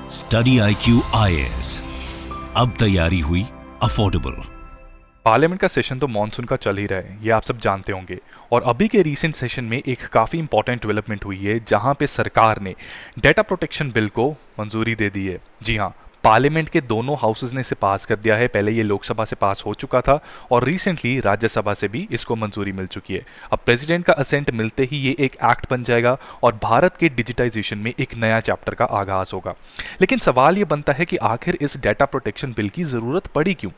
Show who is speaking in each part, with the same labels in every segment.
Speaker 1: Study IQ IAS, अब तैयारी हुई अफोर्डेबल।
Speaker 2: पार्लियामेंट का सेशन तो मॉनसून का चल ही रहा है, ये आप सब जानते होंगे। और अभी के रीसेंट सेशन में एक काफ़ी इंपॉर्टेंट डेवलपमेंट हुई है जहां पे सरकार ने डेटा प्रोटेक्शन बिल को मंजूरी दे दी है। जी हाँ, पार्लियामेंट के दोनों हाउसेज ने इसे पास कर दिया है। पहले ये लोकसभा से पास हो चुका था और रिसेंटली राज्यसभा से भी इसको मंजूरी मिल चुकी है। अब प्रेसिडेंट का असेंट मिलते ही ये एक एक्ट बन जाएगा और भारत के डिजिटाइजेशन में एक नया चैप्टर का आगाज होगा। लेकिन सवाल ये बनता है कि आखिर इस डेटा प्रोटेक्शन बिल की ज़रूरत पड़ी क्यों।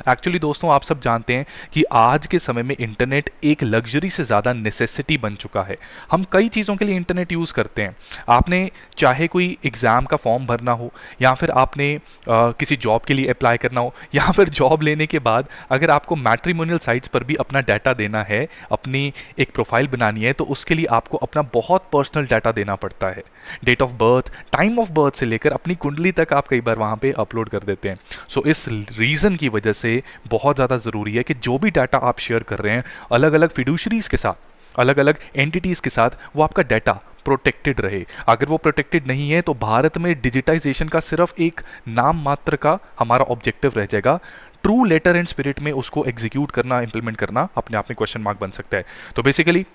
Speaker 2: एक्चुअली दोस्तों, आप सब जानते हैं कि आज के समय में इंटरनेट एक लग्जरी से ज़्यादा नेसेसिटी बन चुका है। हम कई चीज़ों के लिए इंटरनेट यूज़ करते हैं। आपने चाहे कोई एग्ज़ाम का फॉर्म भरना हो, या फिर आपने किसी जॉब के लिए अप्लाई करना हो, या फिर जॉब लेने के बाद अगर आपको मैट्रिमोनियल साइट्स पर भी अपना डाटा देना है, अपनी एक प्रोफाइल बनानी है, तो उसके लिए आपको अपना बहुत पर्सनल डाटा देना पड़ता है। Date of birth, time of birth से लेकर अपनी कुंडली तक आप कई बार वहाँ पे अपलोड कर देते हैं। सो इस रीज़न की वजह से बहुत ज़्यादा ज़रूरी है कि जो भी डाटा आप शेयर कर रहे हैं अलग अलग फिड्यूशरीज के साथ, अलग अलग एंटिटीज़ के साथ, वो आपका डाटा प्रोटेक्टेड रहे। अगर वो प्रोटेक्टेड नहीं है तो भारत में डिजिटाइजेशन का सिर्फ एक नाम मात्र का हमारा ऑब्जेक्टिव रह जाएगा। ट्रू लेटर एंड स्पिरिट में उसको एग्जीक्यूट करना, इंप्लीमेंट करना अपने आप में क्वेश्चन मार्क बन सकता है। तो बेसिकली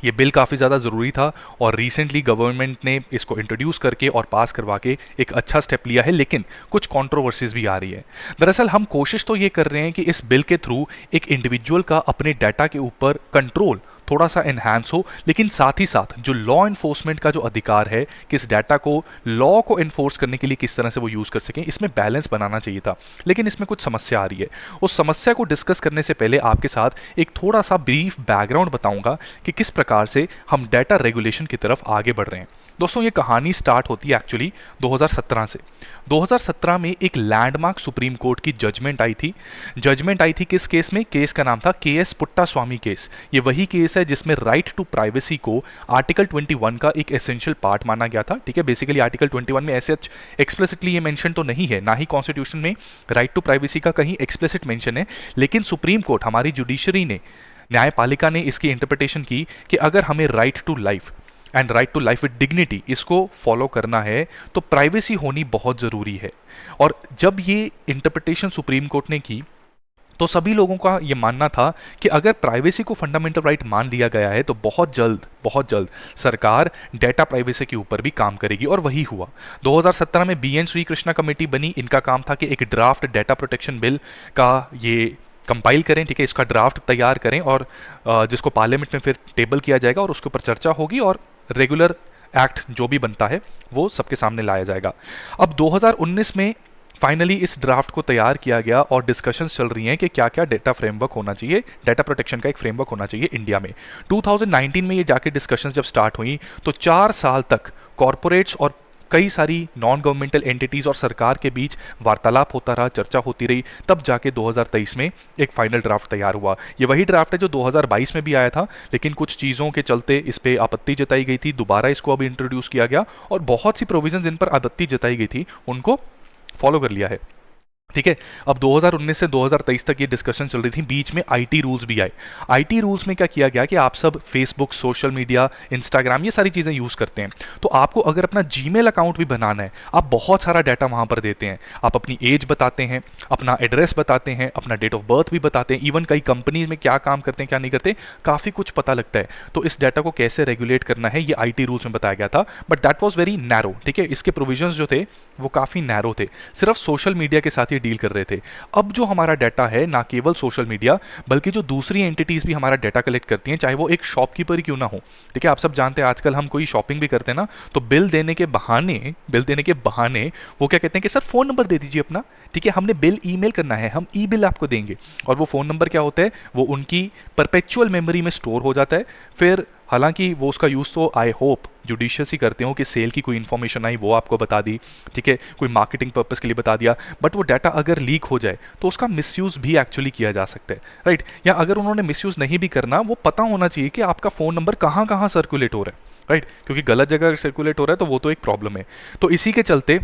Speaker 2: ये बिल काफ़ी ज़्यादा ज़रूरी था और रिसेंटली गवर्नमेंट ने इसको इंट्रोड्यूस करके और पास करवा के एक अच्छा स्टेप लिया है, लेकिन कुछ कंट्रोवर्सीज भी आ रही है। दरअसल हम कोशिश तो ये कर रहे हैं कि इस बिल के थ्रू एक इंडिविजुअल का अपने डाटा के ऊपर कंट्रोल थोड़ा सा इन्हांस हो, लेकिन साथ ही साथ जो लॉ इन्फोर्समेंट का जो अधिकार है कि इस डाटा को, लॉ को इन्फोर्स करने के लिए किस तरह से वो यूज़ कर सकें, इसमें बैलेंस बनाना चाहिए था। लेकिन इसमें कुछ समस्या आ रही है। उस समस्या को डिस्कस करने से पहले आपके साथ एक थोड़ा सा ब्रीफ बैकग्राउंड बताऊंगा कि किस प्रकार से हम डाटा रेगुलेशन की तरफ आगे बढ़ रहे हैं। दोस्तों, ये कहानी स्टार्ट होती है एक्चुअली 2017 से। 2017 में एक लैंडमार्क सुप्रीम कोर्ट की जजमेंट आई थी। जजमेंट आई थी किस केस में? केस का नाम था केएस पुट्टास्वामी केस। ये वही केस है जिसमें राइट टू प्राइवेसी को आर्टिकल 21 का एक एसेंशियल पार्ट माना गया था। ठीक है, बेसिकली आर्टिकल 21 में ऐसे एक्सप्लिसिटली ये मेंशन तो नहीं है, ना ही कॉन्स्टिट्यूशन में राइट टू प्राइवेसी का कहीं एक्सप्लिसिट मेंशन है, लेकिन सुप्रीम कोर्ट, हमारी जुडिशरी ने, न्यायपालिका ने इसकी इंटरप्रिटेशन की कि अगर हमें right to life and right to life with dignity इसको फॉलो करना है तो प्राइवेसी होनी बहुत ज़रूरी है। और जब ये इंटरप्रिटेशन सुप्रीम कोर्ट ने की तो सभी लोगों का ये मानना था कि अगर प्राइवेसी को फंडामेंटल राइट मान लिया गया है तो बहुत जल्द सरकार डेटा प्राइवेसी के ऊपर भी काम करेगी, और वही हुआ। 2017 में BN श्री कृष्णा कमेटी बनी। इनका काम था कि एक ड्राफ्ट डेटा प्रोटेक्शन बिल का ये कंपाइल करें, ठीक है, इसका ड्राफ्ट तैयार करें और जिसको पार्लियामेंट में फिर टेबल किया जाएगा और उसके ऊपर चर्चा होगी और रेगुलर एक्ट जो भी बनता है वो सबके सामने लाया जाएगा। अब 2019 में फाइनली इस ड्राफ्ट को तैयार किया गया और डिस्कशंस चल रही हैं कि क्या क्या डेटा फ्रेमवर्क होना चाहिए, डेटा प्रोटेक्शन का एक फ्रेमवर्क होना चाहिए इंडिया में। 2019 में ये जाके डिस्कशंस जब स्टार्ट हुई तो 4 साल तक कॉरपोरेट्स और कई सारी नॉन गवर्नमेंटल एंटिटीज़ और सरकार के बीच वार्तालाप होता रहा, चर्चा होती रही, तब जाके 2023 में एक फाइनल ड्राफ्ट तैयार हुआ। ये वही ड्राफ्ट है जो 2022 में भी आया था, लेकिन कुछ चीज़ों के चलते इस पे आपत्ति जताई गई थी। दोबारा इसको अभी इंट्रोड्यूस किया गया और बहुत सी प्रोविजन जिन पर आपत्ति जताई गई थी उनको फॉलो कर लिया है। ठीक है, अब 2019 से 2023 तक ये डिस्कशन चल रही थी। बीच में IT रूल्स भी आए। IT रूल्स में क्या किया गया कि आप सब फेसबुक, सोशल मीडिया, इंस्टाग्राम, ये सारी चीज़ें यूज़ करते हैं, तो आपको अगर अपना जीमेल अकाउंट भी बनाना है, आप बहुत सारा डाटा वहाँ पर देते हैं। आप अपनी एज बताते हैं, अपना एड्रेस बताते हैं, अपना डेट ऑफ बर्थ भी बताते हैं, इवन कई कंपनीज में क्या काम करते हैं क्या नहीं करते, काफ़ी कुछ पता लगता है। तो इस डाटा को कैसे रेगुलेट करना है ये IT रूल्स में बताया गया था, but that was very narrow. ठीक है, इसके प्रोविजंस जो थे वो काफ़ी नैरो थे, सिर्फ सोशल मीडिया के साथ ही डील कर रहे थे। अब जो हमारा डाटा है, ना केवल सोशल मीडिया बल्कि जो दूसरी एंटिटीज भी हमारा डाटा कलेक्ट करती हैं, चाहे वो एक शॉपकीपर ही क्यों ना हो। ठीक है, आप सब जानते हैं आजकल हम कोई शॉपिंग भी करते हैं ना, तो बिल देने के बहाने वो क्या कहते हैं कि सर फ़ोन नंबर दे दीजिए अपना। ठीक है, हमने बिल ईमेल करना है, हम ई बिल आपको देंगे, और वो फ़ोन नंबर क्या होता है, वो उनकी परपेचुअल मेमोरी में स्टोर हो जाता है। फिर हालांकि वो उसका यूज़ तो आई होप जुडिशियस ही करते हो कि सेल की कोई इन्फॉर्मेशन आई वो आपको बता दी, ठीक है, कोई मार्केटिंग पर्पस के लिए बता दिया, बट वो डाटा अगर लीक हो जाए तो उसका मिसयूज़ भी एक्चुअली किया जा सकता है, राइट। या अगर उन्होंने मिसयूज़ नहीं भी करना, वो पता होना चाहिए कि आपका फ़ोन नंबर कहाँ कहाँ सर्कुलेट हो रहा है, राइट, क्योंकि गलत जगह सर्कुलेट हो रहा है तो वो तो एक प्रॉब्लम है। तो इसी के चलते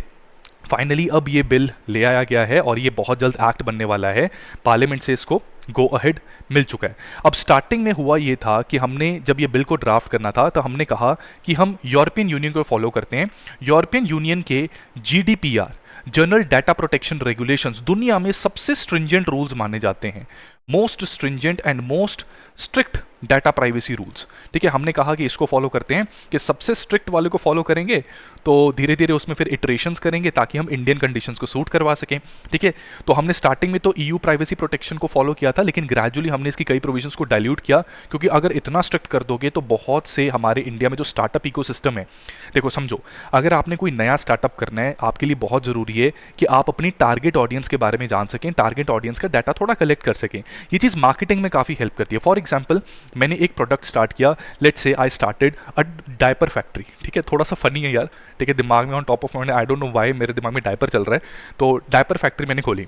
Speaker 2: फाइनली अब ये बिल ले आया गया है और ये बहुत जल्द एक्ट बनने वाला है, पार्लियामेंट से इसको गो अहेड मिल चुका है। अब स्टार्टिंग में हुआ ये था कि हमने जब ये बिल को ड्राफ्ट करना था तो हमने कहा कि हम यूरोपियन यूनियन को फॉलो करते हैं। यूरोपियन यूनियन के GDPR, general data protection regulations, दुनिया में सबसे स्ट्रिंजेंट रूल्स माने जाते हैं, most stringent and most strict data privacy rules. ठीक है, हमने कहा कि इसको फॉलो करते हैं, कि सबसे स्ट्रिक्ट वाले को फॉलो करेंगे तो धीरे धीरे उसमें फिर इटरेशंस करेंगे ताकि हम इंडियन कंडीशंस को सूट करवा सकें। ठीक है, तो हमने स्टार्टिंग में तो ईयू प्राइवेसी प्रोटेक्शन को फॉलो किया था, लेकिन ग्रेजुअली हमने इसकी कई प्रोविजंस को डाइल्यूट किया, क्योंकि अगर इतना स्ट्रिक्ट कर दोगे तो बहुत से हमारे इंडिया में जो स्टार्टअप इकोसिस्टम है, देखो समझो, अगर आपने कोई नया स्टार्टअप करना है, आपके लिए बहुत ज़रूरी है कि आप अपनी टारगेट ऑडियंस के बारे में जान सकें, टारगेट ऑडियंस का डाटा थोड़ा कलेक्ट कर सकें। ये चीज़ मार्केटिंग में काफ़ी हेल्प करती है। फॉर एग्जाम्पल, मैंने एक प्रोडक्ट स्टार्ट किया, let's say I started a diaper factory. ठीक है, थोड़ा सा फनी है यार, ठीक है, दिमाग में on top of mind, I don't know why मेरे दिमाग में डायपर चल रहा है, तो डायपर फैक्ट्री मैंने खोली।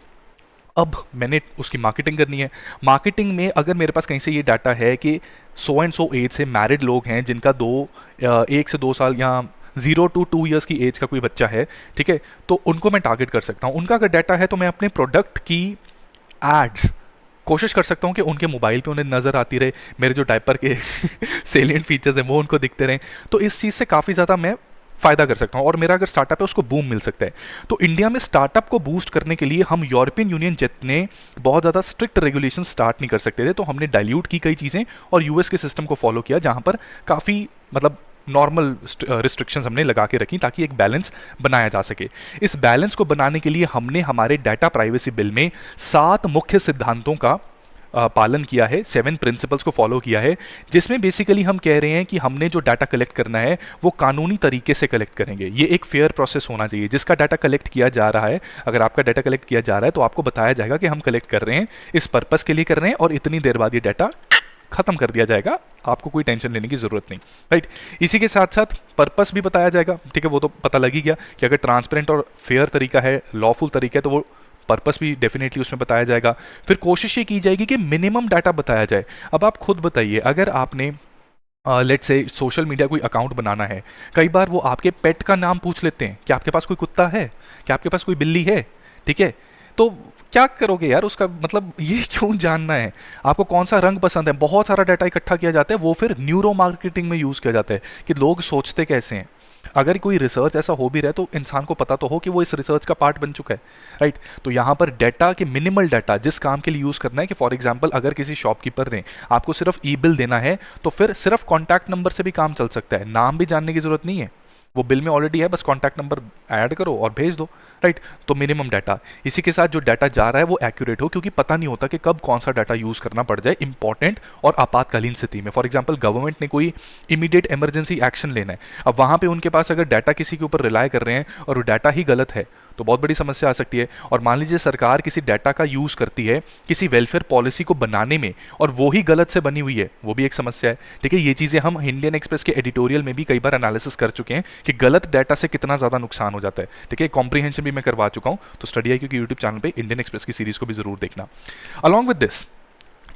Speaker 2: अब मैंने उसकी मार्केटिंग करनी है। मार्केटिंग में अगर मेरे पास कहीं से ये डाटा है कि सो एंड सो एज से मैरिड लोग हैं जिनका 1 से 2 साल या 0 to 2 ईयर्स की एज का कोई बच्चा है, ठीक है, तो उनको मैं टारगेट कर सकता हूँ। उनका अगर डाटा है तो मैं अपने प्रोडक्ट की एड्स कोशिश कर सकता हूँ कि उनके मोबाइल पे उन्हें नज़र आती रहे, मेरे जो डायपर के सेलिएंट फीचर्स हैं वो उनको दिखते रहें। तो इस चीज़ से काफ़ी ज़्यादा मैं फ़ायदा कर सकता हूँ और मेरा अगर स्टार्टअप है उसको बूम मिल सकता है। तो इंडिया में स्टार्टअप को बूस्ट करने के लिए हम यूरोपियन यूनियन जितने बहुत ज़्यादा स्ट्रिक्ट रेगुलेशन स्टार्ट नहीं कर सकते थे, तो हमने डाइल्यूट की कई चीज़ें और यूएस के सिस्टम को फॉलो किया, जहाँ पर काफ़ी मतलब नॉर्मल रिस्ट्रिक्शंस हमने लगा के रखी ताकि एक बैलेंस बनाया जा सके। इस बैलेंस को बनाने के लिए हमने हमारे डाटा प्राइवेसी बिल में 7 मुख्य सिद्धांतों का पालन किया है, 7 प्रिंसिपल्स को फॉलो किया है, जिसमें बेसिकली हम कह रहे हैं कि हमने जो डाटा कलेक्ट करना है वो कानूनी तरीके से कलेक्ट करेंगे। ये एक फेयर प्रोसेस होना चाहिए। जिसका डाटा कलेक्ट किया जा रहा है, अगर आपका डाटा कलेक्ट किया जा रहा है तो आपको बताया जाएगा कि हम कलेक्ट कर रहे हैं, इस पर्पस के लिए कर रहे हैं और इतनी देर बाद ये डाटा खत्म कर दिया जाएगा, आपको कोई टेंशन लेने की जरूरत नहीं, राइट। इसी के साथ साथ पर्पस भी बताया जाएगा, ठीक है, वो तो पता लग ही गया कि अगर ट्रांसपेरेंट और फेयर तरीका है, लॉफुल तरीका है, तो वो पर्पस भी डेफिनेटली उसमें बताया जाएगा। फिर कोशिश ये की जाएगी कि मिनिमम डाटा बताया जाए। अब आप खुद बताइए, अगर आपने लेट्स से सोशल मीडिया कोई अकाउंट बनाना है, कई बार वो आपके पेट का नाम पूछ लेते हैं कि आपके पास कोई कुत्ता है, क्या आपके पास कोई बिल्ली है, ठीक है, तो क्या करोगे यार, उसका मतलब ये क्यों जानना है, आपको कौन सा रंग पसंद है, बहुत सारा डाटा इकट्ठा किया जाता है, वो फिर न्यूरो मार्केटिंग में यूज़ किया जाता है कि लोग सोचते कैसे हैं। अगर कोई रिसर्च ऐसा हो भी रहा है तो इंसान को पता तो हो कि वो इस रिसर्च का पार्ट बन चुका है, राइट। तो यहाँ पर डाटा के मिनिमल डाटा जिस काम के लिए यूज़ करना है, कि फॉर एग्जांपल अगर किसी शॉपकीपर ने आपको सिर्फ ई बिल देना है तो फिर सिर्फ कॉन्टैक्ट नंबर से भी काम चल सकता है, नाम भी जानने की जरूरत नहीं है, वो बिल में ऑलरेडी है, बस कॉन्टैक्ट नंबर ऐड करो और भेज दो, राइट। तो मिनिमम डाटा, इसी के साथ जो डाटा जा रहा है वो एक्यूरेट हो, क्योंकि पता नहीं होता कि कब कौन सा डाटा यूज़ करना पड़ जाए इंपॉर्टेंट और आपातकालीन स्थिति में। फॉर एग्जांपल गवर्नमेंट ने कोई इमीडिएट इमरजेंसी एक्शन लेना है, अब वहाँ पे उनके पास अगर डाटा किसी के ऊपर रिलाय कर रहे हैं और वो डाटा ही गलत है तो बहुत बड़ी समस्या आ सकती है। और मान लीजिए सरकार किसी डाटा का यूज़ करती है किसी वेलफेयर पॉलिसी को बनाने में और वो ही गलत से बनी हुई है, वो भी एक समस्या है, ठीक है। ये चीज़ें हम इंडियन एक्सप्रेस के एडिटोरियल में भी कई बार एनालिसिस कर चुके हैं कि गलत डाटा से कितना ज़्यादा नुकसान हो जाता है, ठीक है। कॉम्प्रीहेंशन भी मैं करवा चुका हूँ, तो स्टडी आई क्यू के यूट्यूब चैनल पे इंडियन एक्सप्रेस की सीरीज को भी जरूर देखना। अलॉन्ग विद दिस,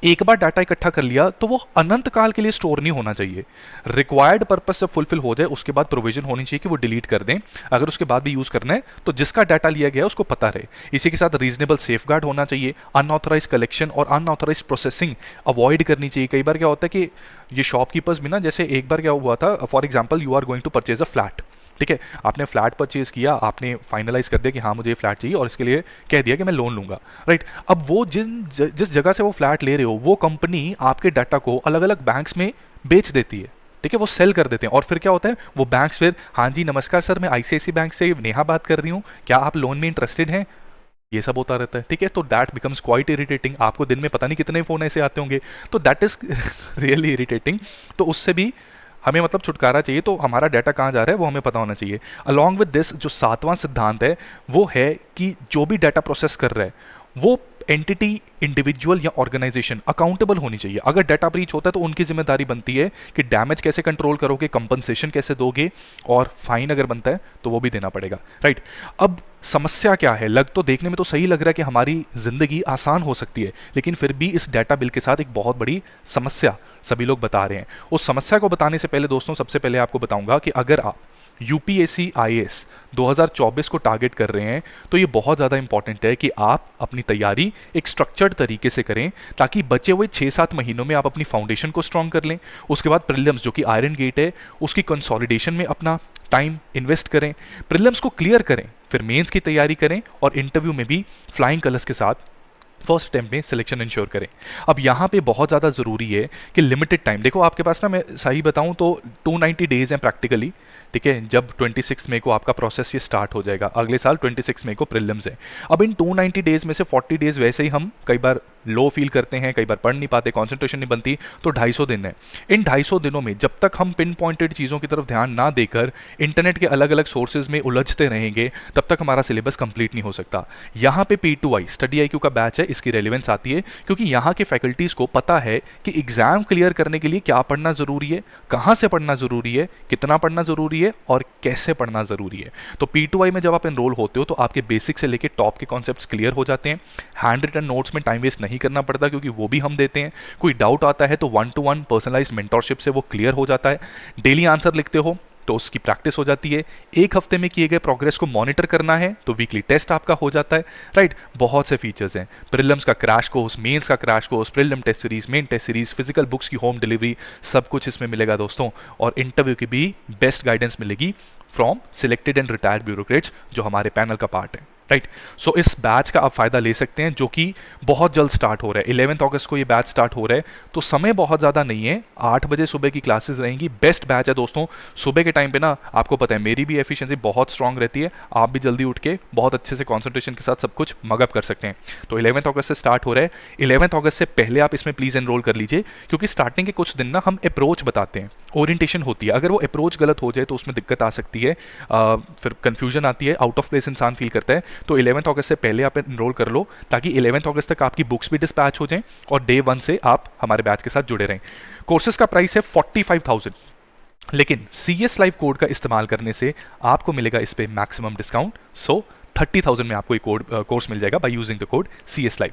Speaker 2: एक बार डाटा इकट्ठा कर लिया तो वो अनंत काल के लिए स्टोर नहीं होना चाहिए। रिक्वायर्ड पर्पस जब फुलफिल हो जाए उसके बाद प्रोविजन होनी चाहिए कि वो डिलीट कर दें, अगर उसके बाद भी यूज करना है तो जिसका डाटा लिया गया है उसको पता रहे। इसी के साथ रीजनेबल सेफगार्ड होना चाहिए, अनऑथराइज कलेक्शन और अनऑथराइज प्रोसेसिंग अवॉइड करनी चाहिए। कई बार क्या होता है कि ये शॉपकीपर्स भी ना, जैसे एक बार क्या हुआ था, for example you are going to purchase a flat, ठीक है, आपने फ्लैट परचेज किया, आपने फाइनलाइज कर दिया कि हाँ मुझे ये फ्लैट चाहिए और इसके लिए कह दिया कि मैं लोन लूंगा, राइट। अब वो जिस जगह से वो फ्लैट ले रहे हो वो कंपनी आपके डाटा को अलग अलग बैंक्स में बेच देती है, ठीक है, वो सेल कर देते हैं। और फिर क्या होता है, वो बैंक्स फिर, हाँ जी नमस्कार सर, मैं आईसीआईसी बैंक से नेहा बात कर रही हूँ, क्या आप लोन में इंटरेस्टेड हैं, ये सब होता रहता है, ठीक है। तो दैट बिकम्स क्वाइट इरिटेटिंग, आपको दिन में पता नहीं कितने फ़ोन ऐसे आते होंगे, तो दैट इज़ रियली इरिटेटिंग। तो उससे भी हमें मतलब छुटकारा चाहिए, तो हमारा डाटा कहाँ जा रहा है वो हमें पता होना चाहिए। अलॉन्ग विद दिस, जो 7वां सिद्धांत है वो है कि जो भी डाटा प्रोसेस कर रहा है वो एंटिटी, इंडिविजुअल या ऑर्गेनाइजेशन अकाउंटेबल होनी चाहिए। अगर डाटा ब्रीच होता है तो उनकी जिम्मेदारी बनती है कि डैमेज कैसे कंट्रोल करोगे, कंपनसेशन कैसे दोगे, और फाइन अगर बनता है तो वो भी देना पड़ेगा, राइट। अब समस्या क्या है, लग तो देखने में तो सही लग रहा है कि हमारी जिंदगी आसान हो सकती है, लेकिन फिर भी इस डाटा बिल के साथ एक बहुत बड़ी समस्या सभी लोग बता रहे हैं। उस समस्या को बताने से पहले दोस्तों, सबसे पहले आपको बताऊंगा कि अगर आप यूपीएससी आईएएस 2024 को टारगेट कर रहे हैं, तो ये बहुत ज़्यादा इंपॉर्टेंट है कि आप अपनी तैयारी एक स्ट्रक्चर्ड तरीके से करें, ताकि बचे हुए 6-7 महीनों में आप अपनी फाउंडेशन को स्ट्रॉन्ग कर लें। उसके बाद प्रीलिम्स जो कि आयरन गेट है, उसकी कंसोलिडेशन में अपना टाइम इन्वेस्ट करें, प्रीलिम्स को क्लियर करें, फिर मेंस की तैयारी करें और इंटरव्यू में भी फ्लाइंग कलर्स के साथ फर्स्ट अटेम्प्ट में सिलेक्शन इंश्योर करें। अब यहाँ पे बहुत ज़्यादा ज़रूरी है कि लिमिटेड टाइम, देखो आपके पास ना, मैं सही बताऊँ तो 290 डेज़ हैं प्रैक्टिकली, ठीक है। जब 26 मई को आपका प्रोसेस ये स्टार्ट हो जाएगा, अगले साल 26 मई को प्रीलिम्स है। अब इन 290 डेज़ में से 40 डेज़ वैसे ही हम कई बार लो फील करते हैं, कई बार पढ़ नहीं पाते, कंसंट्रेशन नहीं बनती, तो 250 दिन है। इन 250 दिनों में जब तक हम पिन पॉइंटेड चीज़ों की तरफ ध्यान ना देकर इंटरनेट के अलग अलग सोर्सेज में उलझते रहेंगे, तब तक हमारा सिलेबस कंप्लीट नहीं हो सकता। यहाँ पे P2I स्टडी IQ का बैच है, इसकी रेलिवेंस आती है क्योंकि यहाँ के फैकल्टीज़ को पता है कि एग्जाम क्लियर करने के लिए क्या पढ़ना ज़रूरी है, कहाँ से पढ़ना ज़रूरी है, कितना पढ़ना ज़रूरी है और कैसे पढ़ना ज़रूरी है। तो P2I में जब आप एनरोल होते हो तो आपके बेसिक से लेकर टॉप के कॉन्सेप्ट्स क्लियर हो जाते हैं। हैंड रिटन नोट्स में टाइम वेस्ट नहीं करना पड़ता क्योंकि वो भी हम देते हैं। कोई डाउट आता है तो 1-to-1 पर्सनलाइज्ड मेंटरशिप से वो क्लियर हो जाता है। डेली आंसर लिखते हो तो उसकी प्रैक्टिस हो जाती है। एक हफ्ते में किए गए प्रोग्रेस को मॉनिटर करना है तो वीकली टेस्ट आपका हो जाता है, राइट। बहुत से फीचर्स हैं, प्रीलिम्स का क्रैश कोर्स, मेंस का crash course, prelim test series, main test series, physical books की होम डिलीवरी, सब कुछ इसमें मिलेगा दोस्तों। और इंटरव्यू की भी बेस्ट गाइडेंस मिलेगी from selected and retired bureaucrats जो हमारे पैनल का पार्ट है, राइट। सो इस बैच का आप फायदा ले सकते हैं जो कि बहुत जल्द स्टार्ट हो रहा है। 11 अगस्त को ये बैच स्टार्ट हो रहा है, तो समय बहुत ज़्यादा नहीं है। 8 बजे सुबह की क्लासेस रहेंगी। बेस्ट बैच है दोस्तों। सुबह के टाइम पे ना, आपको पता है मेरी भी एफिशिएंसी बहुत स्ट्रांग रहती है, आप भी जल्दी उठ के बहुत अच्छे से कॉन्सेंट्रेशन के साथ सब कुछ मगअप कर सकते हैं। तो 11 अगस्त से स्टार्ट हो रहा है। 11 अगस्त से पहले आप इसमें प्लीज़ एनरोल कर लीजिए, क्योंकि स्टार्टिंग के कुछ दिन ना हम अप्रोच बताते हैं, ओरिएंटेशन होती है। अगर वो अप्रोच गलत हो जाए तो उसमें दिक्कत आ सकती है, फिर कन्फ्यूजन आती है, आउट ऑफ प्लेस इंसान फील करता है। तो 11 अगस्त से पहले आप एनरोल कर लो, ताकि 11 अगस्त तक आपकी बुक्स भी डिस्पैच हो जाएं और डे 1 से आप हमारे बैच के साथ जुड़े रहें। कोर्सेज का प्राइस है 45,000, लेकिन CS लाइव कोड का इस्तेमाल करने से आपको मिलेगा इस पे मैक्सिमम डिस्काउंट। सो 30,000 में आपको एक कोर्स मिल जाएगा by using the code CS live.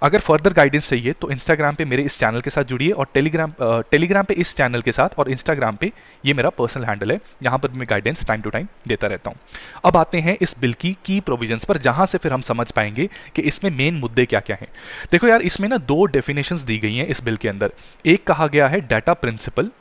Speaker 2: अगर फर्दर गाइडेंस चाहिए तो इंस्टाग्राम पे मेरे इस चैनल के साथ जुड़िए, और टेलीग्राम पे इस चैनल के साथ, और इंस्टाग्राम पे ये मेरा पर्सनल हैंडल है, यहाँ पर मैं गाइडेंस टाइम टू टाइम देता रहता हूँ। अब आते हैं इस बिल की प्रोविजंस पर, जहाँ से फिर हम समझ पाएंगे कि इसमें मेन मुद्दे क्या क्या हैं। देखो यार, इसमें ना 2 डेफिनेशंस दी गई हैं इस बिल के अंदर। एक कहा गया है डाटा प्रिंसिपल,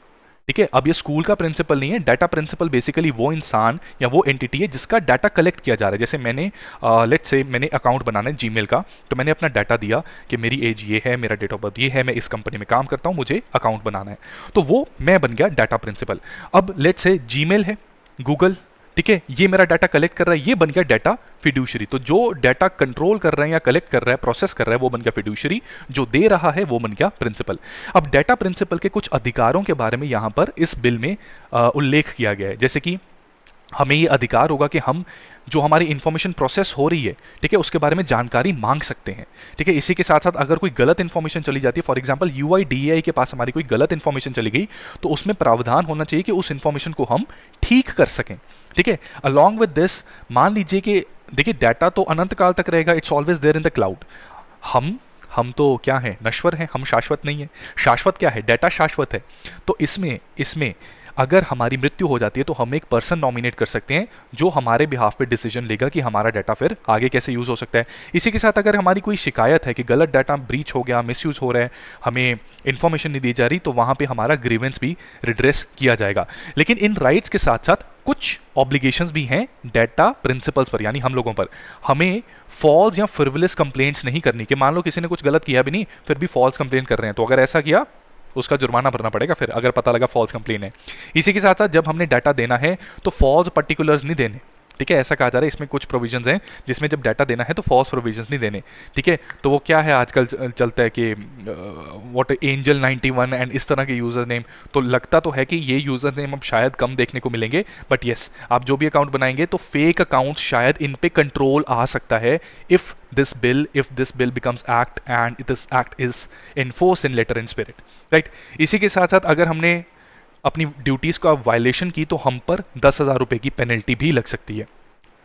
Speaker 2: ठीक है। अब ये स्कूल का प्रिंसिपल नहीं है। डाटा प्रिंसिपल बेसिकली वो इंसान या वो एंटिटी है जिसका डाटा कलेक्ट किया जा रहा है। जैसे मैंने लेट्स से मैंने अकाउंट बनाना है जीमेल का, तो मैंने अपना डाटा दिया कि मेरी एज ये है, मेरा डेट ऑफ बर्थ ये है, मैं इस कंपनी में काम करता हूँ, मुझे अकाउंट बनाना है, तो वो मैं बन गया डाटा प्रिंसिपल। अब लेट्स से जीमेल है, गूगल, ठीक है, ये मेरा डाटा कलेक्ट कर रहा है, ये बन गया डाटा फिड्यूशरी। तो जो डाटा कंट्रोल कर रहा है या कलेक्ट कर रहा है, प्रोसेस कर रहा है, वो बन गया फिड्यूशरी, जो दे रहा है वो बन गया प्रिंसिपल। अब डाटा प्रिंसिपल के कुछ अधिकारों के बारे में यहां पर इस बिल में उल्लेख किया गया है। जैसे कि हमें ये अधिकार होगा कि हम जो हमारी इंफॉर्मेशन प्रोसेस हो रही है, ठीक है, उसके बारे में जानकारी मांग सकते हैं, ठीक है। इसी के साथ साथ अगर कोई गलत इंफॉर्मेशन चली जाती है, फॉर एग्जांपल UIDAI के पास हमारी कोई गलत इंफॉर्मेशन चली गई, तो उसमें प्रावधान होना चाहिए कि उस इंफॉर्मेशन को हम ठीक कर सकें, ठीक है। अलॉन्ग विद दिस, मान लीजिए कि देखिए डाटा तो अनंत काल तक रहेगा, it's always there in the cloud. हम तो क्या है, नश्वर हैं, हम शाश्वत नहीं है। शाश्वत क्या है? डाटा शाश्वत है। तो इसमें अगर हमारी मृत्यु हो जाती है तो हम एक पर्सन नॉमिनेट कर सकते हैं जो हमारे बिहाफ पे डिसीजन लेगा कि हमारा डाटा फिर आगे कैसे यूज़ हो सकता है। इसी के साथ अगर हमारी कोई शिकायत है कि गलत डाटा ब्रीच हो गया, मिसयूज़ हो रहा है, हमें इन्फॉर्मेशन नहीं दी जा रही, तो वहाँ पे हमारा ग्रीवेंस भी रिड्रेस किया जाएगा। लेकिन इन राइट्स के साथ साथ कुछ ऑब्लिगेशंस भी हैं डाटा प्रिंसिपल्स पर, यानी हम लोगों पर। हमें फॉल्स या फ्रिवलेस कंप्लेंट्स नहीं करनी कि मान लो किसी ने कुछ गलत किया भी नहीं, फिर भी फॉल्स कंप्लेंट कर रहे हैं, तो अगर ऐसा किया उसका जुर्माना भरना पड़ेगा फिर, अगर पता लगा फॉल्स कंप्लेन है। इसी के साथ साथ जब हमने डाटा देना है तो फॉल्स पर्टिकुलर्स नहीं देने, ठीक है, ऐसा कहा जा रहा है। इसमें कुछ प्रोविजंस हैं जिसमें जब डाटा देना है तो फॉल्स प्रोविजंस नहीं देने, ठीक है। तो वो क्या है, आजकल चलता है कि व्हाट एंजल 91 एंड इस तरह के यूज़र नेम, तो लगता तो है कि ये यूज़र नेम अब शायद कम देखने को मिलेंगे, बट येस, आप जो भी अकाउंट बनाएंगे तो फेक अकाउंट शायद इन पे कंट्रोल आ सकता है if this bill becomes act and this act is enforce in letter and spirit, right. इसी के साथ साथ अगर हमने अपनी ड्यूटीज़ का वायलेशन की तो हम पर 10,000 रुपये की पेनल्टी भी लग सकती है,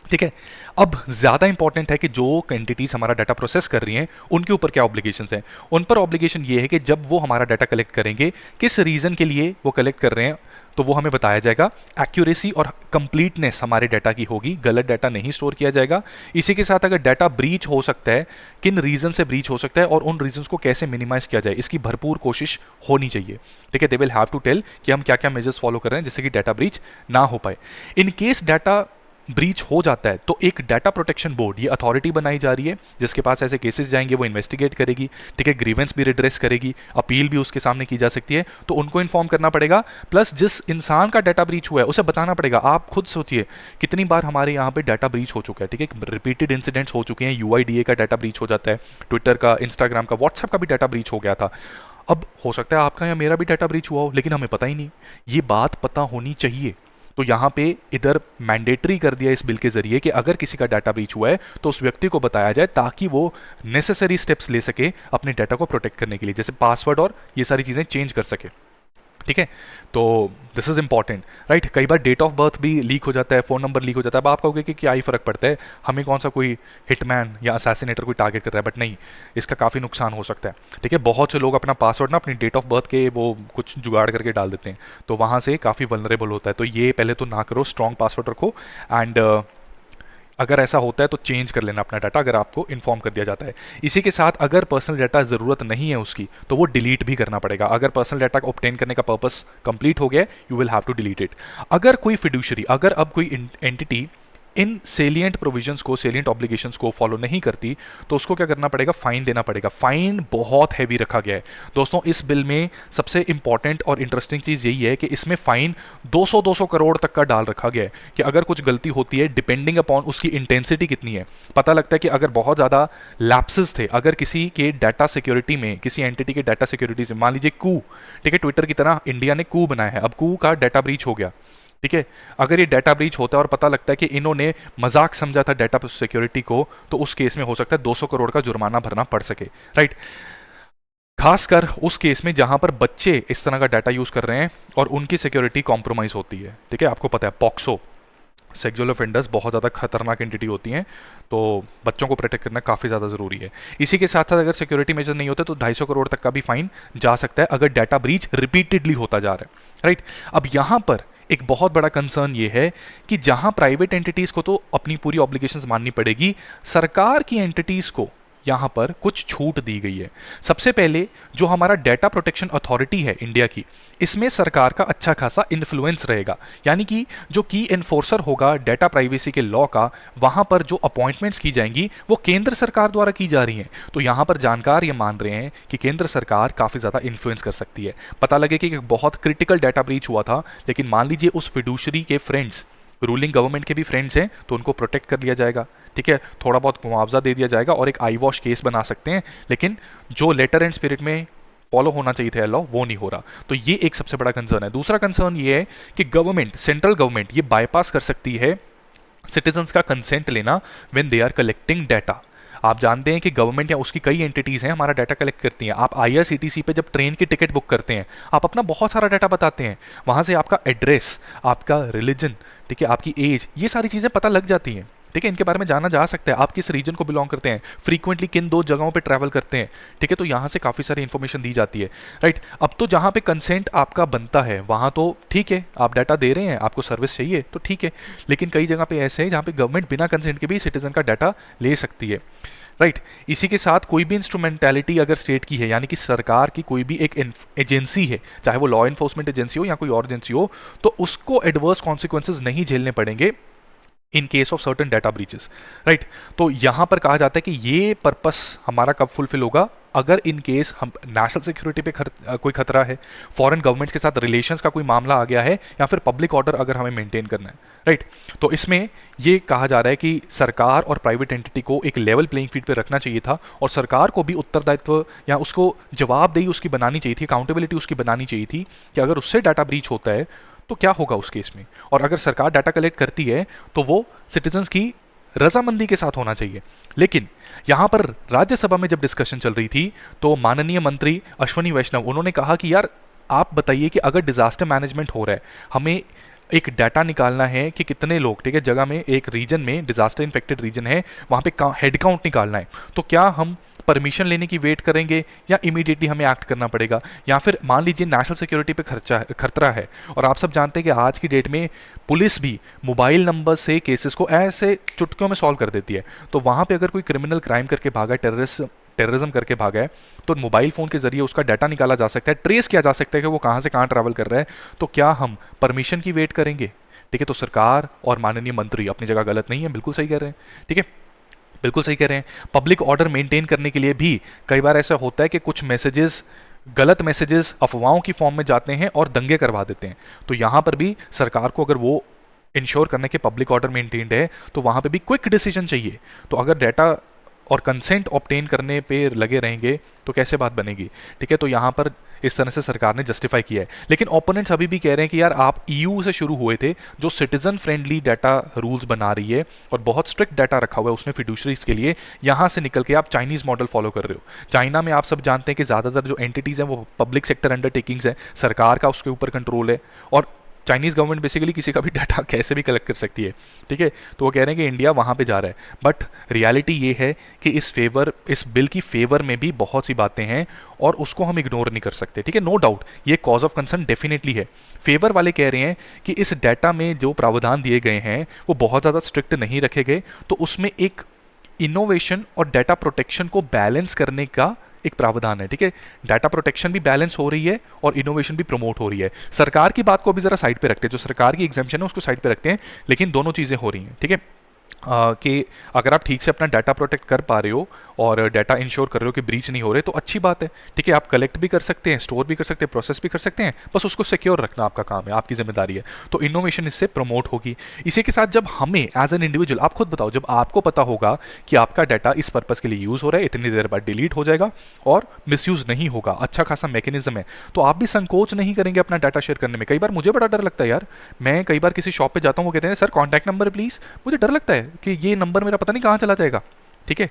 Speaker 2: ठीक है। अब ज़्यादा इंपॉर्टेंट है कि जो एंटिटीज़ हमारा डाटा प्रोसेस कर रही हैं उनके ऊपर क्या ऑब्लिगेशंस हैं। उन पर ऑब्लिगेशन ये है कि जब वो हमारा डाटा कलेक्ट करेंगे, किस रीज़न के लिए वो कलेक्ट कर रहे हैं, तो वो हमें बताया जाएगा। एक्यूरेसी और कंप्लीटनेस हमारे डाटा की होगी, गलत डाटा नहीं स्टोर किया जाएगा। इसी के साथ अगर डाटा ब्रीच हो सकता है, किन रीजन से ब्रीच हो सकता है और उन रीजंस को कैसे मिनिमाइज किया जाए, इसकी भरपूर कोशिश होनी चाहिए। ठीक है, they will have to tell कि हम क्या क्या मेजर्स फॉलो कर रहे हैं जिससे कि डाटा ब्रीच ना हो पाए। इन केस डाटा ब्रीच हो जाता है तो एक डाटा प्रोटेक्शन बोर्ड, ये अथॉरिटी बनाई जा रही है जिसके पास ऐसे केसेस जाएंगे, वो इन्वेस्टिगेट करेगी। ठीक है, ग्रीवेंस भी रिड्रेस करेगी, अपील भी उसके सामने की जा सकती है, तो उनको इन्फॉर्म करना पड़ेगा। प्लस जिस इंसान का डाटा ब्रीच हुआ है उसे बताना पड़ेगा। आप खुद सोचिए कितनी बार हमारे यहाँ पे डाटा ब्रीच हो चुका है। ठीक है, रिपीटेड इंसिडेंट्स हो चुके हैं, यूआईडीए का डाटा ब्रीच हो जाता है, ट्विटर का, इंस्टाग्राम का, व्हाट्सएप का भी डाटा ब्रीच हो गया था। अब हो सकता है आपका या मेरा भी डाटा ब्रीच हुआ हो, लेकिन हमें पता ही नहीं। ये बात पता होनी चाहिए। तो यहाँ पे इधर मैंडेटरी कर दिया इस बिल के जरिए कि अगर किसी का डाटा ब्रीच हुआ है तो उस व्यक्ति को बताया जाए ताकि वो नेसेसरी स्टेप्स ले सके अपने डाटा को प्रोटेक्ट करने के लिए, जैसे पासवर्ड और ये सारी चीज़ें चेंज कर सके। ठीक है, तो दिस इज इंपॉर्टेंट, राइट। कई बार डेट ऑफ बर्थ भी लीक हो जाता है, फ़ोन नंबर लीक हो जाता है। अब आप कहोगे कि क्या ही फ़र्क पड़ता है, हमें कौन सा कोई हिटमैन या असैसिनेटर कोई टारगेट कर रहा है, बट नहीं, इसका काफ़ी नुकसान हो सकता है। ठीक है, बहुत से लोग अपना पासवर्ड ना अपनी डेट ऑफ बर्थ के वो कुछ जुगाड़ करके डाल देते हैं, तो वहाँ से काफ़ी वल्नरेबल होता है। तो ये पहले तो ना करो, स्ट्रॉन्ग पासवर्ड रखो, एंड अगर ऐसा होता है तो चेंज कर लेना अपना डाटा, अगर आपको इन्फॉर्म कर दिया जाता है। इसी के साथ अगर पर्सनल डाटा ज़रूरत नहीं है उसकी तो वो डिलीट भी करना पड़ेगा। अगर पर्सनल डाटा को ऑब्टेन करने का पर्पस कंप्लीट हो गया, you will have to delete it. अगर कोई फिड्यूशरी, अगर अब कोई एंटिटी इन सेलिएंट प्रोविजंस को, सेलिएंट ऑब्लिगेशंस को फॉलो नहीं करती तो उसको क्या करना पड़ेगा, फाइन देना पड़ेगा। फाइन बहुत हैवी रखा गया है दोस्तों इस बिल में। सबसे इंपॉर्टेंट और इंटरेस्टिंग चीज़ यही है कि इसमें फाइन 200 करोड़ तक का डाल रखा गया है कि अगर कुछ गलती होती है, डिपेंडिंग अपॉन उसकी इंटेंसिटी कितनी है। पता लगता है कि अगर बहुत ज़्यादा लैप्सेस थे, अगर किसी के डाटा सिक्योरिटी में, किसी एंटिटी के डाटा सिक्योरिटी से, मान लीजिए कू, ठीक है, ट्विटर की तरह इंडिया ने कू बनाया है, अब कू का डाटा ब्रीच हो गया। ठीक है, अगर ये डाटा ब्रीच होता है और पता लगता है कि इन्होंने मजाक समझा था डाटा सिक्योरिटी को, तो उस केस में हो सकता है 200 करोड़ का जुर्माना भरना पड़ सके, राइट। खासकर उस केस में जहां पर बच्चे इस तरह का डाटा यूज कर रहे हैं और उनकी सिक्योरिटी कॉम्प्रोमाइज होती है। ठीक है, आपको पता है पॉक्सो, सेक्सुअल ऑफेंडर्स बहुत ज़्यादा खतरनाक एंटिटी होती हैं, तो बच्चों को प्रोटेक्ट करना काफ़ी ज़्यादा ज़रूरी है। इसी के साथ साथ अगर सिक्योरिटी मेजर नहीं होते तो 250 करोड़ तक का भी फाइन जा सकता है अगर डाटा ब्रीच रिपीटेडली होता जा रहा है, राइट। अब यहाँ पर एक बहुत बड़ा कंसर्न ये है कि जहां प्राइवेट एंटिटीज को तो अपनी पूरी ऑब्लिगेशंस माननी पड़ेगी, सरकार की एंटिटीज को यहां पर कुछ छूट दी गई है। सबसे पहले जो हमारा डाटा प्रोटेक्शन अथॉरिटी है इंडिया की, इसमें सरकार का अच्छा खासा इन्फ्लुएंस रहेगा। यानी कि जो की एनफोर्सर होगा डाटा प्राइवेसी के लॉ का, वहां पर जो अपॉइंटमेंट्स की जाएंगी वो केंद्र सरकार द्वारा की जा रही हैं। तो यहां पर जानकार ये मान रहे हैं कि केंद्र सरकार काफी ज्यादा इन्फ्लुएंस कर सकती है। पता लगे कि एक बहुत क्रिटिकल डाटा ब्रीच हुआ था, लेकिन मान लीजिए उस फिडुशरी के फ्रेंड्स, रूलिंग गवर्नमेंट के भी फ्रेंड्स हैं, तो उनको प्रोटेक्ट कर लिया जाएगा। ठीक है, थोड़ा बहुत मुआवजा दे दिया जाएगा और एक आई वॉश केस बना सकते हैं, लेकिन जो लेटर एंड स्पिरिट में फॉलो होना चाहिए था लॉ, वो नहीं हो रहा। तो ये एक सबसे बड़ा कंसर्न है। दूसरा कंसर्न ये है कि गवर्नमेंट, सेंट्रल गवर्नमेंट, ये बाईपास कर सकती है सिटीजन्स का कंसेंट लेना when they are collecting data. आप जानते हैं कि गवर्नमेंट या उसकी कई एंटिटीज हैं हमारा डाटा कलेक्ट करती हैं। आप आईआरसीटीसी पे जब ट्रेन की टिकट बुक करते हैं, आप अपना बहुत सारा डाटा बताते हैं, वहां से आपका एड्रेस, आपका रिलीजन, ठीक है, आपकी एज, ये सारी चीजें पता लग जाती हैं। ठीक है, इनके बारे में जाना जा सकता है, आप किस रीजन को बिलोंग करते हैं, फ्रीक्वेंटली किन 2 जगहों पे ट्रैवल करते हैं। ठीक है, तो यहाँ से काफ़ी सारी इन्फॉर्मेशन दी जाती है, राइट। अब तो जहाँ पे कंसेंट आपका बनता है वहाँ तो ठीक है, आप डाटा दे रहे हैं, आपको सर्विस चाहिए तो ठीक है, लेकिन कई जगह पे ऐसे है जहाँ पे गवर्नमेंट बिना कंसेंट के भी सिटीजन का डाटा ले सकती है, राइट। इसी के साथ कोई भी इंस्ट्रूमेंटैलिटी अगर स्टेट की है, यानी कि सरकार की कोई भी एक एजेंसी है, चाहे वो लॉ इन्फोर्समेंट एजेंसी हो या कोई और एजेंसी हो, तो उसको एडवर्स कॉन्सिक्वेंसेज नहीं झेलने पड़ेंगे in case of certain data breaches, right. तो यहां पर कहा जाता है कि ये पर्पस हमारा कब फुलफिल होगा, अगर इन केस हम नेशनल सिक्योरिटी पे कोई खतरा है, फॉरेन गवर्नमेंट्स के साथ रिलेशंस का कोई मामला आ गया है, या फिर पब्लिक ऑर्डर अगर हमें मेंटेन करना है, राइट। तो इसमें ये कहा जा रहा है कि सरकार और प्राइवेट एंटिटी को एक लेवल प्लेइंग फील्ड पे रखना चाहिए था, और सरकार को भी उत्तरदायित्व या उसको जवाबदेही उसकी बनानी चाहिए थी, अकाउंटेबिलिटी उसकी बनानी चाहिए थी कि अगर उससे डाटा ब्रीच होता है तो क्या होगा उस केस में। और अगर सरकार डाटा कलेक्ट करती है तो वो सिटीजन्स की रजामंदी के साथ होना चाहिए। लेकिन यहां पर राज्यसभा में जब डिस्कशन चल रही थी तो माननीय मंत्री अश्वनी वैष्णव, उन्होंने कहा कि यार आप बताइए कि अगर डिजास्टर मैनेजमेंट हो रहा है, हमें एक डाटा निकालना है कि कितने लोग, ठीक है, जगह में एक रीजन में डिजास्टर इन्फेक्टेड रीजन है, वहां पे हेड काउंट निकालना है, तो क्या हम परमिशन लेने की वेट करेंगे या इमीडिएटली हमें एक्ट करना पड़ेगा? या फिर मान लीजिए नेशनल सिक्योरिटी पे खतरा है और आप सब जानते हैं कि आज की डेट में पुलिस भी मोबाइल नंबर से केसेस को ऐसे चुटकियों में सॉल्व कर देती है। तो वहाँ पे अगर कोई क्रिमिनल क्राइम करके भागा, टेररिज्म करके भागा है, तो मोबाइल फ़ोन के जरिए उसका डाटा निकाला जा सकता है, ट्रेस किया जा सकता है कि वो कहाँ से कहाँ ट्रैवल कर रहा है। तो क्या हम परमिशन की वेट करेंगे? ठीक है, तो सरकार और माननीय मंत्री अपनी जगह गलत नहीं है, बिल्कुल सही कह रहे हैं। ठीक है, बिल्कुल सही कह रहे हैं। पब्लिक ऑर्डर मेंटेन करने के लिए भी कई बार ऐसा होता है कि कुछ मैसेजेस, गलत मैसेजेस अफवाहों की फॉर्म में जाते हैं और दंगे करवा देते हैं। तो यहाँ पर भी सरकार को अगर वो इंश्योर करने के पब्लिक ऑर्डर मेंटेन्ड है तो वहाँ पे भी क्विक डिसीजन चाहिए। तो अगर डाटा और कंसेंट ऑब्टेन करने पे लगे रहेंगे तो कैसे बात बनेगी? ठीक है, तो यहाँ पर इस तरह से सरकार ने जस्टिफाई किया है। लेकिन ओपोनेंट्स अभी भी कह रहे हैं कि यार आप ईयू से शुरू हुए थे, जो सिटीजन फ्रेंडली डाटा रूल्स बना रही है और बहुत स्ट्रिक्ट डाटा रखा हुआ है उसने फिड्यूशरीज के लिए, यहाँ से निकल के आप चाइनीज मॉडल फॉलो कर रहे हो। चाइना में आप सब जानते हैं कि ज़्यादातर जो एंटिटीज़ हैं वो पब्लिक सेक्टर अंडरटेकिंग्स है, सरकार का उसके ऊपर कंट्रोल है और चाइनीज़ गवर्नमेंट बेसिकली किसी का भी डाटा कैसे भी कलेक्ट कर सकती है। ठीक है, तो वो कह रहे हैं कि इंडिया वहाँ पे जा रहा है, बट रियलिटी ये है कि इस बिल की फेवर में भी बहुत सी बातें हैं और उसको हम इग्नोर नहीं कर सकते। ठीक है, नो डाउट ये कॉज ऑफ कंसर्न डेफिनेटली है। फेवर वाले कह रहे हैं कि इस डाटा में जो प्रावधान दिए गए हैं वो बहुत ज़्यादा स्ट्रिक्ट नहीं रखे गए, तो उसमें एक इनोवेशन और डाटा प्रोटेक्शन को बैलेंस करने का एक प्रावधान है। ठीक है, डाटा प्रोटेक्शन भी बैलेंस हो रही है और इनोवेशन भी प्रमोट हो रही है। सरकार की बात को अभी जरा साइड पे रखते हैं, जो सरकार की एग्जाम्पशन है उसको साइड पे रखते हैं, लेकिन दोनों चीज़ें हो रही हैं। ठीक है, कि अगर आप ठीक से अपना डाटा प्रोटेक्ट कर पा रहे हो और डाटा इंश्योर कर रहे हो कि ब्रीच नहीं हो रहे तो अच्छी बात है। ठीक है, आप कलेक्ट भी कर सकते हैं, स्टोर भी कर सकते हैं, प्रोसेस भी कर सकते हैं, बस उसको सिक्योर रखना आपका काम है, आपकी जिम्मेदारी है। तो इनोवेशन इससे प्रमोट होगी। इसी के साथ जब हमें एज एन इंडिविजुअल, आप खुद बताओ, जब आपको पता होगा कि आपका डाटा इस पर्पज़ के लिए यूज़ हो रहा है, इतनी देर बाद डिलीट हो जाएगा और मिसयूज़ नहीं होगा, अच्छा खासा मैकेनिज्म है, तो आप भी संकोच नहीं करेंगे अपना डाटा शेयर करने में। कई बार मुझे बड़ा डर लगता है यार, मैं कई बार किसी शॉप पे जाता हूँ, वो कहते हैं सर कॉन्टैक्ट नंबर प्लीज़, मुझे डर लगता है कि ये नंबर मेरा पता नहीं कहाँ चला जाएगा। ठीक है,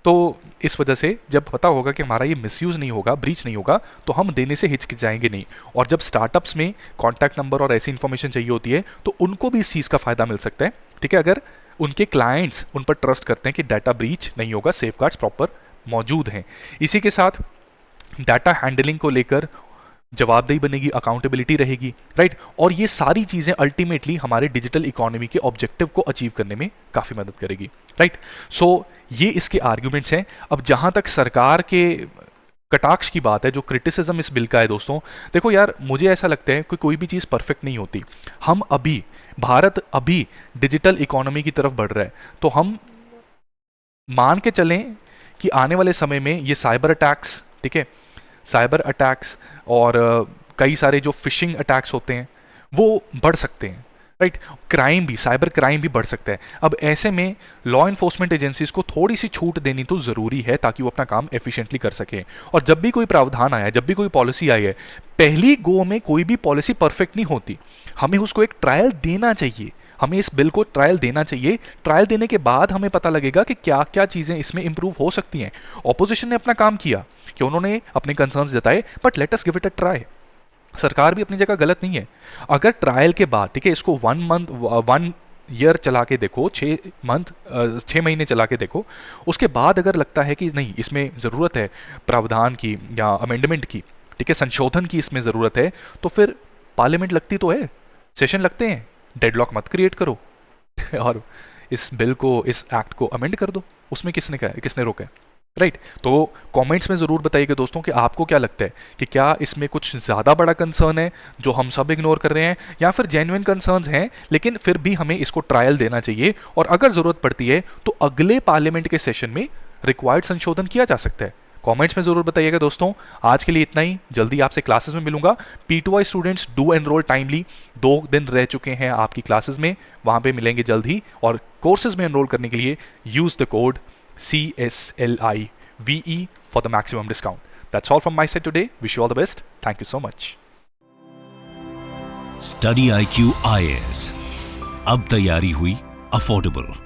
Speaker 2: तो इस वजह से जब पता होगा कि हमारा ये मिसयूज़ नहीं होगा, ब्रीच नहीं होगा, तो हम देने से हिचकिचाएंगे नहीं। और जब स्टार्टअप्स में कॉन्टैक्ट नंबर और ऐसी इन्फॉर्मेशन चाहिए होती है तो उनको भी इस चीज़ का फ़ायदा मिल सकता है। ठीक है, अगर उनके क्लाइंट्स उन पर ट्रस्ट करते हैं कि डाटा ब्रीच नहीं होगा, सेफगार्ड्स प्रॉपर मौजूद हैं। इसी के साथ डाटा हैंडलिंग को लेकर जवाबदेही बनेगी, अकाउंटेबिलिटी रहेगी, राइट। और ये सारी चीज़ें अल्टीमेटली हमारे डिजिटल इकोनॉमी के ऑब्जेक्टिव को अचीव करने में काफ़ी मदद करेगी, राइट। सो ये इसके आर्ग्यूमेंट्स हैं। अब जहाँ तक सरकार के कटाक्ष की बात है, जो क्रिटिसिज्म इस बिल का है दोस्तों, देखो यार, मुझे ऐसा लगता है कि कोई भी चीज़ परफेक्ट नहीं होती। भारत अभी डिजिटल इकोनॉमी की तरफ बढ़ रहा है, तो हम मान के चलें कि आने वाले समय में ये साइबर अटैक्स, ठीक है, साइबर अटैक्स और कई सारे जो फिशिंग अटैक्स होते हैं वो बढ़ सकते हैं, राइट। क्राइम भी, साइबर क्राइम भी बढ़ सकता है। अब ऐसे में लॉ इन्फोर्समेंट एजेंसीज को थोड़ी सी छूट देनी तो ज़रूरी है ताकि वो अपना काम एफिशिएंटली कर सकें। और जब भी कोई प्रावधान आया है, जब भी कोई पॉलिसी आई है, पहली गो में कोई भी पॉलिसी परफेक्ट नहीं होती, हमें उसको एक ट्रायल देना चाहिए। हमें इस बिल को ट्रायल देना चाहिए। ट्रायल देने के बाद हमें पता लगेगा कि क्या क्या चीज़ें इसमें इंप्रूव हो सकती हैं। ऑपोजिशन ने अपना काम किया कि उन्होंने अपने कंसर्न्स जताए, but let us give it a try. सरकार भी अपनी जगह गलत नहीं है। अगर ट्रायल के बाद, ठीक है, इसको 1 ईयर चला के देखो, 6 महीने चला के देखो, उसके बाद अगर लगता है कि नहीं, इसमें ज़रूरत है प्रावधान की या अमेंडमेंट की, ठीक है, संशोधन की इसमें ज़रूरत है, तो फिर पार्लियामेंट लगती तो है, सेशन लगते हैं, डेडलॉक मत क्रिएट करो और इस बिल को, इस एक्ट को अमेंड कर दो। उसमें किसने रोका है, राइट। तो कमेंट्स में ज़रूर बताइएगा दोस्तों कि आपको क्या लगता है कि क्या इसमें कुछ ज़्यादा बड़ा कंसर्न है जो हम सब इग्नोर कर रहे हैं, या फिर जेन्युइन कंसर्न्स हैं लेकिन फिर भी हमें इसको ट्रायल देना चाहिए और अगर ज़रूरत पड़ती है तो अगले पार्लियामेंट के सेशन में रिक्वायर्ड संशोधन किया जा सकता है। कमेंट्स में ज़रूर बताइएगा दोस्तों। आज के लिए इतना ही, जल्दी आपसे क्लासेस में मिलूंगा। P2I students do enrol timely, 2 दिन रह चुके हैं आपकी क्लासेस में, वहाँ पे मिलेंगे जल्द ही। और कोर्सेज में एनरोल करने के लिए use the code CSLIVE for the maximum discount. That's all from my side today. Wish you all the best. Thank you so much.
Speaker 1: Study IQ IAS, अब तैयारी हुई अफोर्डेबल।